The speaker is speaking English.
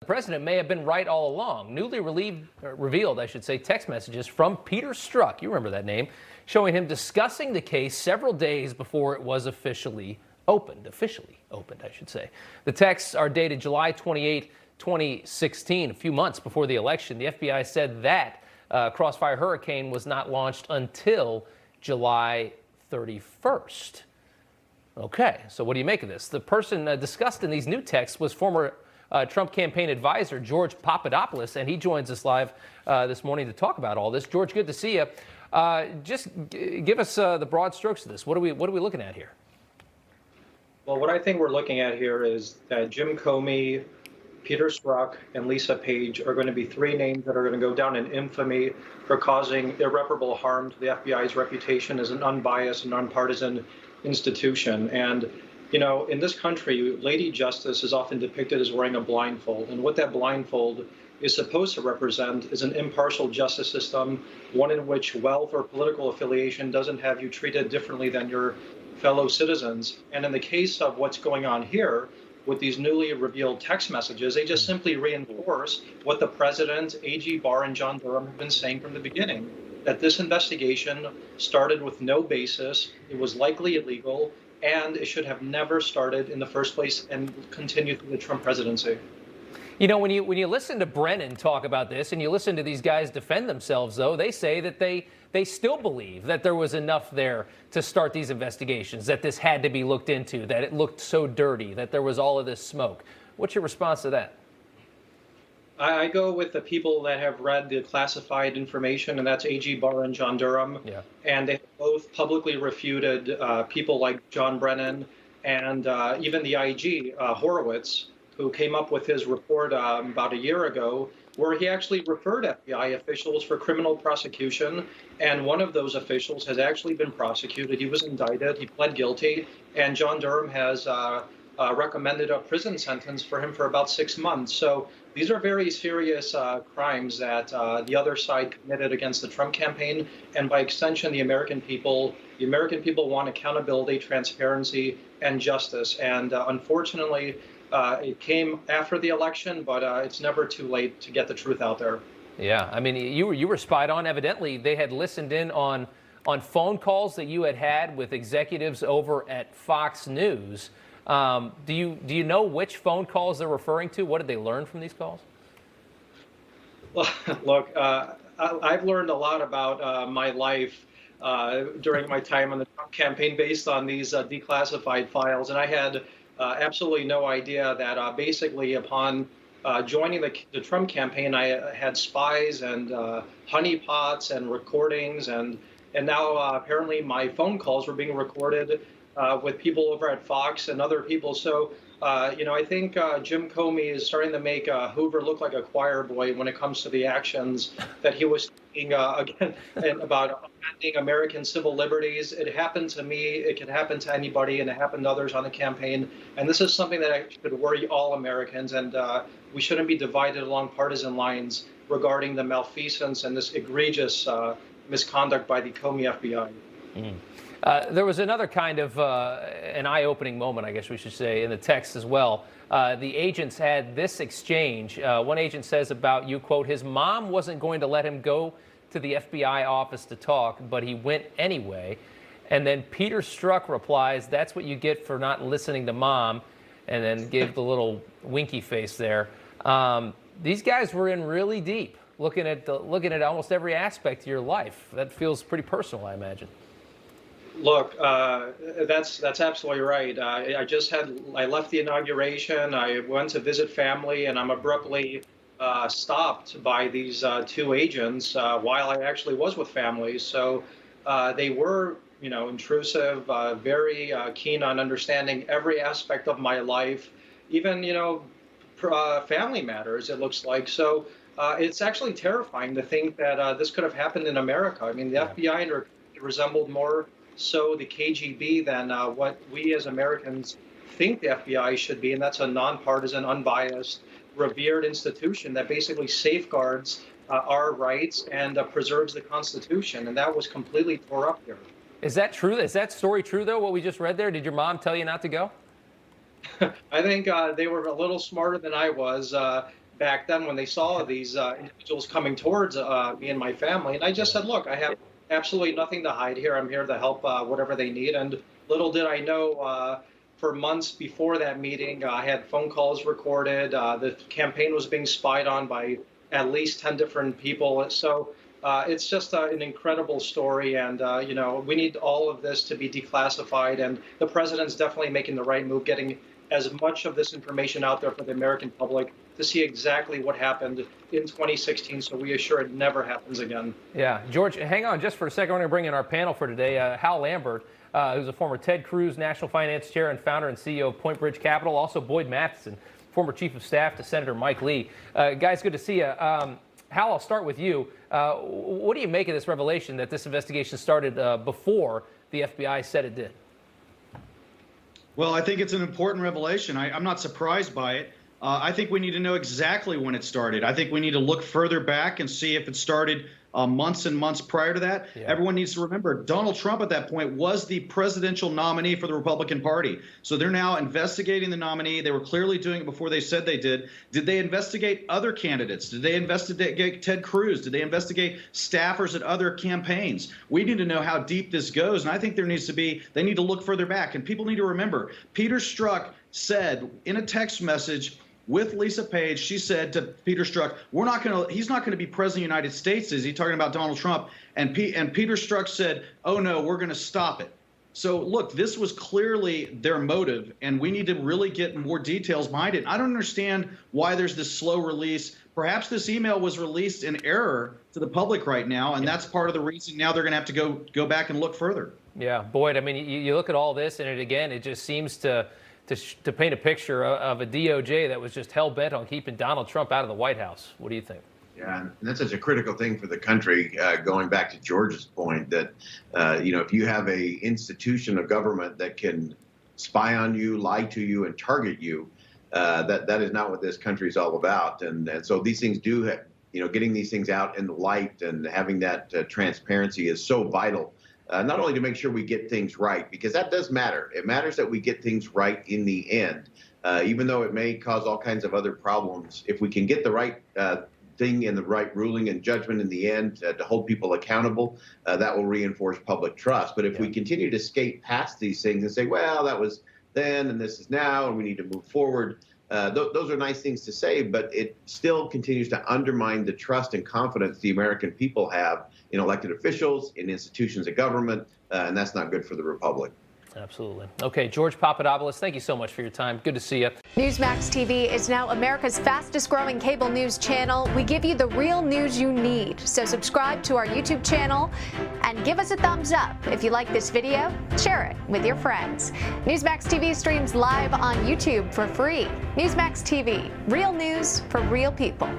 The president may have been right all along. Newly revealed, text messages from Peter Strzok, you remember that name, showing him discussing the case several days before it was officially opened, The texts are dated July 28, 2016, a few months before the election. The FBI said that Crossfire Hurricane was not launched until July 31st. Okay, so what do you make of this? The person discussed in these new texts was former Trump campaign advisor George Papadopoulos, and he joins us live this morning to talk about all this. George, good to see you. Just give us the broad strokes of this. What are we looking at here? Well, what I think we're looking at here is that Jim Comey, Peter Strzok, and Lisa Page are going to be three names that are going to go down in infamy for causing irreparable harm to the FBI's reputation as an unbiased and nonpartisan institution. And, you know, in this country, Lady Justice is often depicted as wearing a blindfold. And what that blindfold is supposed to represent is an impartial justice system, one in which wealth or political affiliation doesn't have you treated differently than your fellow citizens. And in the case of what's going on here with these newly revealed text messages, they just simply reinforce what the president, AG Barr, and John Durham have been saying from the beginning, that this investigation started with no basis, it was likely illegal, and it should have never started in the first place and continued through the Trump presidency. You know, when you listen to Brennan talk about this and you listen to these guys defend themselves, though, they say that they still believe that there was enough there to start these investigations, that this had to be looked into, that it looked so dirty, that there was all of this smoke. What's your response to that? I go with the people that have read the classified information, and that's AG Barr and John Durham. Yeah. And they have both publicly refuted people like John Brennan and even the IG, Horowitz, who came up with his report about a year ago, where he actually referred FBI officials for criminal prosecution. And one of those officials has actually been prosecuted. He was indicted. He pled guilty. And John Durham has recommended a prison sentence for him for about 6 months. So these are very serious crimes that the other side committed against the Trump campaign. And by extension, the American people want accountability, transparency, and justice. And unfortunately, it came after the election, but it's never too late to get the truth out there. Yeah, I mean, you were spot on. Evidently, they had listened in on phone calls that you had with executives over at Fox News. Do you know which phone calls they're referring to? What did they learn from these calls? Well, look, I've learned a lot about my life during my time on the Trump campaign based on these declassified files, and I had absolutely no idea that basically upon joining the Trump campaign, I had spies and honeypots and recordings, and now apparently my phone calls were being recorded with people over at Fox and other people. So, I think Jim Comey is starting to make Hoover look like a choir boy when it comes to the actions that he was taking again and about offending American civil liberties. It happened to me. It can happen to anybody, and it happened to others on the campaign. And this is something that should worry all Americans. And we shouldn't be divided along partisan lines regarding the malfeasance and this egregious misconduct by the Comey FBI. There was another kind of an eye-opening moment, I guess we should say, in the text as well. The agents had this exchange. One agent says about you, quote, his mom wasn't going to let him go to the FBI office to talk, but he went anyway. And then Peter Strzok replies, that's what you get for not listening to mom, and then gave the little winky face there. These guys were in really deep, looking at almost every aspect of your life. That feels pretty personal, I imagine. Look, that's absolutely right. I left the inauguration. I went to visit family, and I'm abruptly stopped by these two agents while I actually was with family. So they were, intrusive, very keen on understanding every aspect of my life, even, family matters, it looks like. So it's actually terrifying to think that this could have happened in America. I mean, the FBI resembled more so the KGB than what we as Americans think the FBI should be, and that's a nonpartisan, unbiased, revered institution that basically safeguards our rights and preserves the Constitution, and that was completely tore up here. Is that true? Is that story true, though, what we just read there? Did your mom tell you not to go? I think they were a little smarter than I was. back then when they saw these individuals coming towards me and my family. And I just said, look, I have absolutely nothing to hide here. I'm here to help whatever they need. And little did I know, for months before that meeting, I had phone calls recorded. The campaign was being spied on by at least 10 different people. So it's just an incredible story. And, we need all of this to be declassified. And the president's definitely making the right move, getting as much of this information out there for the American public to see exactly what happened in 2016, so we assure it never happens again. Yeah, George, hang on just for a second. We're going to bring in our panel for today. Hal Lambert, who's a former Ted Cruz National Finance Chair and founder and CEO of Point Bridge Capital. Also Boyd Matheson, former Chief of Staff to Senator Mike Lee. Guys, good to see you. Hal, I'll start with you. What do you make of this revelation that this investigation started before the FBI said it did? Well, I think it's an important revelation. I'm not surprised by it. I think we need to know exactly when it started. I think we need to look further back and see if it started months and months prior to that. Yeah. Everyone needs to remember Donald Trump at that point was the presidential nominee for the Republican Party. So they're now investigating the nominee. They were clearly doing it before they said they did. Did they investigate other candidates? Did they investigate Ted Cruz? Did they investigate staffers at other campaigns? We need to know how deep this goes. And I think they need to look further back. And people need to remember, Peter Strzok said in a text message with Lisa Page, she said to Peter Strzok, he's not going to be president of the United States, is he? Talking about Donald Trump. And Peter Strzok said, oh, no, we're going to stop it. So, look, this was clearly their motive, and we need to really get more details behind it. I don't understand why there's this slow release. Perhaps this email was released in error to the public right now, and that's part of the reason now they're going to have to go back and look further. Yeah, Boyd, I mean, you look at all this, and it just seems to paint a picture of a DOJ that was just hell-bent on keeping Donald Trump out of the White House. What do you think? Yeah, and that's such a critical thing for the country, going back to George's point that, if you have a institution of government that can spy on you, lie to you, and target you, that is not what this country is all about. And so these things do, getting these things out in the light and having that transparency is so vital. Not only to make sure we get things right, because that does matter. It matters that we get things right in the end, even though it may cause all kinds of other problems. If we can get the right thing and the right ruling and judgment in the end to hold people accountable, that will reinforce public trust. But if we continue to skate past these things and say, well, that was then and this is now and we need to move forward, those are nice things to say, but it still continues to undermine the trust and confidence the American people have in elected officials, in institutions of government, and that's not good for the republic. Absolutely. Okay, George Papadopoulos, thank you so much for your time. Good to see you. Newsmax TV is now America's fastest growing cable news channel. We give you the real news you need. So subscribe to our YouTube channel and give us a thumbs up. If you like this video, share it with your friends. Newsmax TV streams live on YouTube for free. Newsmax TV, real news for real people.